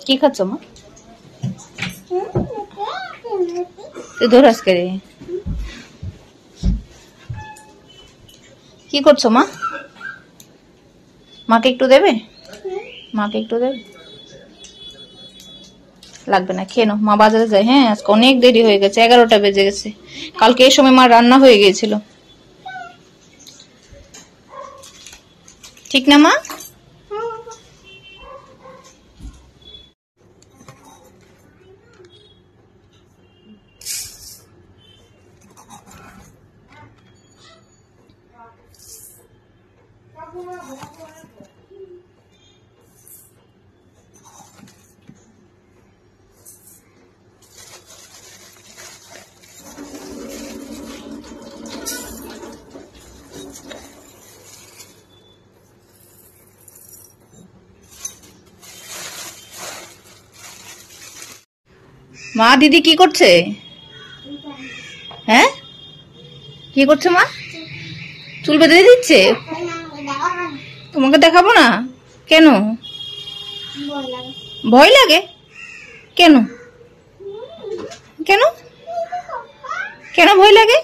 কি খাচ্ছ মা? তুই ধরাস কে রে? কি করছো মা? মাকে একটু দেবে? মাকে একটু দেবে? লাগবে না, খেয়ে নাও। মা বাজারে যায়। হ্যাঁ, আজকে অনেক দেরি হয়ে গেছে, 11টা বেজে গেছে। কালকে এই সময় মা রান্না হয়ে গিয়েছিল, ঠিক না মা? মা, দিদি কি করছে? হ্যাঁ, কি করছে মা? চুল বেঁধে দিচ্ছে? তোমাকে দেখাবো না? কেন? ভয় লাগে? কেন কেন কেন ভয় লাগে?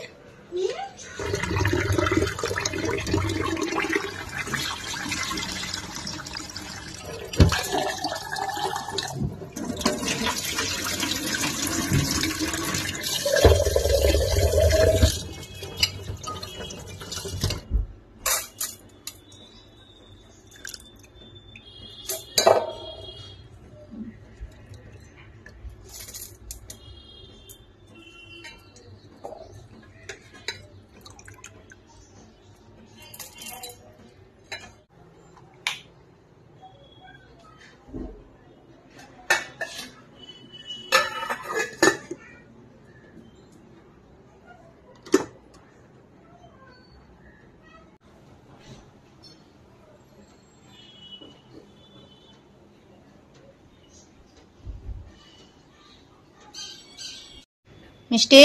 মিষ্টি,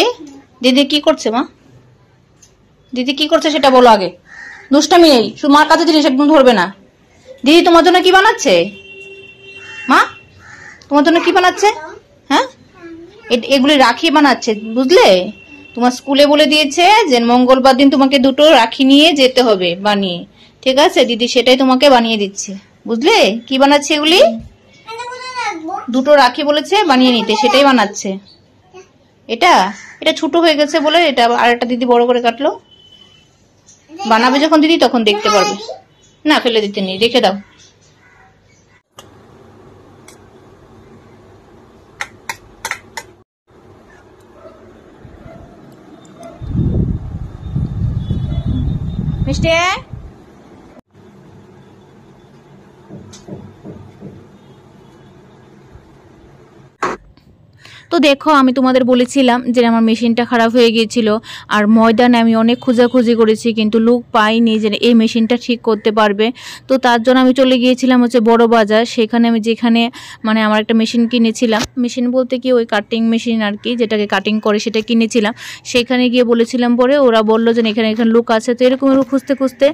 দিদি কি করছে মা? দিদি কি করছে সেটা বলো আগে। দুষ্টামি নেই, শুধু মার কাছে জিনিস একদম ধরবে না। দিদি তোমার জন্য কি বানাচ্ছে মা? তোমার জন্য কি বানাচ্ছে? হ্যাঁ, এগুলি রাখি বানাচ্ছে, বুঝলে? তোমার স্কুলে বলে দিয়েছে যে মঙ্গলবার দিন তোমাকে দুটো রাখি নিয়ে যেতে হবে বানিয়ে, ঠিক আছে? দিদি সেটাই তোমাকে বানিয়ে দিচ্ছে, বুঝলে? কি বানাচ্ছে এগুলি? দুটো রাখি বলেছে বানিয়ে নিতে, সেটাই বানাচ্ছে। এটা এটা ছোট হয়ে গেছে বলে এটা আর একটা দিদি বড় করে কাটলো। বানাবে যখন দিদি তখন দেখতে পারবে। না, ফেলে দিতে নেই, রেখে দাও। মিষ্টি, তো দেখো, আমি তোমাদের বলেছিলাম যে আমার মেশিনটা খারাপ হয়ে গিয়েছিল, আর ময়দানে আমি অনেক খোঁজাখুঁজি করেছি কিন্তু লোক পাইনি যে এই মেশিনটা ঠিক করতে পারবে। তো তার জন্য আমি চলে গিয়েছিলাম হচ্ছে বড় বাজার। সেখানে আমি যেখানে মানে আমার একটা মেশিন কিনেছিলাম, মেশিন বলতে কি ওই কাটিং মেশিন আর কি, যেটাকে কাটিং করে সেটা কিনেছিলাম। সেখানে গিয়ে বলেছিলাম, পরে ওরা বললো যে এখানে লোক আছে। তো এরকম খুঁজতে খুঁজতে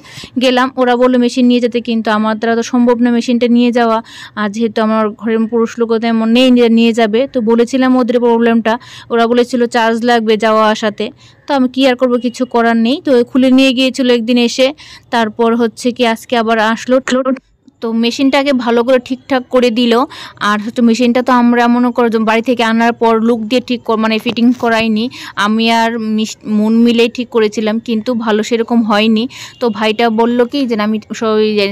গেলাম, ওরা বললো মেশিন নিয়ে যেতে, কিন্তু আমার দ্বারা তো সম্ভব না মেশিনটা নিয়ে যাওয়া। আর যেহেতু আমার ঘরের পুরুষ লোক তেমন নেই নিয়ে যাবে, তো বলেছিলাম ওদের প্রবলেমটা। ওরা বলেছিল চার্জ লাগবে যাওয়া আসাতে। তো আমি কি আর করবো, কিছু করার নেই। তো খুলে নিয়ে গিয়েছিল একদিন এসে, তারপর হচ্ছে কি আজকে আবার আসলো। তো মেশিনটাকে ভালো করে ঠিকঠাক করে দিল। আর হচ্ছে মেশিনটা তো আমরা মনে করো বাড়ি থেকে আনার পর লুক দিয়ে ঠিক মানে ফিটিং করাইনি, আমি আর মন মিলেই ঠিক করেছিলাম, কিন্তু ভালো সেরকম হয়নি। তো ভাইটা বলল কি যে আমি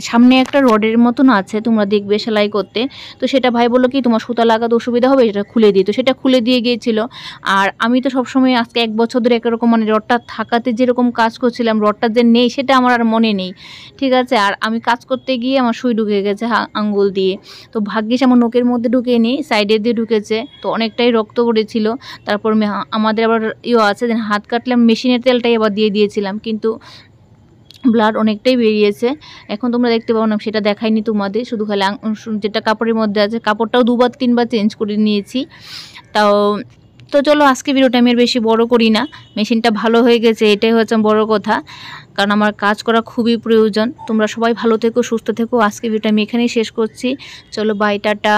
সামনে একটা রডের মতন আছে, তোমরা দেখবে সেলাই করতে। তো সেটা ভাই বললো কি তোমার সুতা লাগাতে অসুবিধা হবে, সেটা খুলে দিই। তো সেটা খুলে দিয়ে গিয়েছিল। আর আমি তো সবসময় আজকে 1 বছর ধরে একরকম মানে রডটা থাকাতে যেরকম কাজ করছিলাম, রডটা যে নেই সেটা আমার আর মনে নেই, ঠিক আছে? আর আমি কাজ করতে গিয়ে আমার সুই ঢুকে গেছে আঙ্গুল দিয়ে। তো ভাগ্যিস আমার নোকের মধ্যে ঢুকেনি, সাইডের দিয়ে ঢুকেছে। তো অনেকটাই রক্ত পড়েছিল। তারপর আমাদের আবার আছে যে হাত কাটলাম, মেশিনের তেলটাই আবার দিয়ে দিয়েছিলাম, কিন্তু ব্লাড অনেকটাই বেরিয়েছে। এখন তোমরা দেখতে পাও না, সেটা দেখাইনি তোমাদের, শুধু খালি যেটা কাপড়ের মধ্যে আছে, কাপড়টাও 2-3 বার চেঞ্জ করে নিয়েছি। তো চলো আজকে ভিডিওটা আমি আর বেশি বড় করি না। মেশিনটা ভালো হয়ে গেছে, এটাই হচ্ছে বড় কথা, কারণ আমার কাজ করা খুবই প্রয়োজন। তোমরা সবাই ভালো থেকো, সুস্থ থেকো। আজকে ভিডিওটা আমি এখানেই শেষ করছি। চলো বাই, টাটা।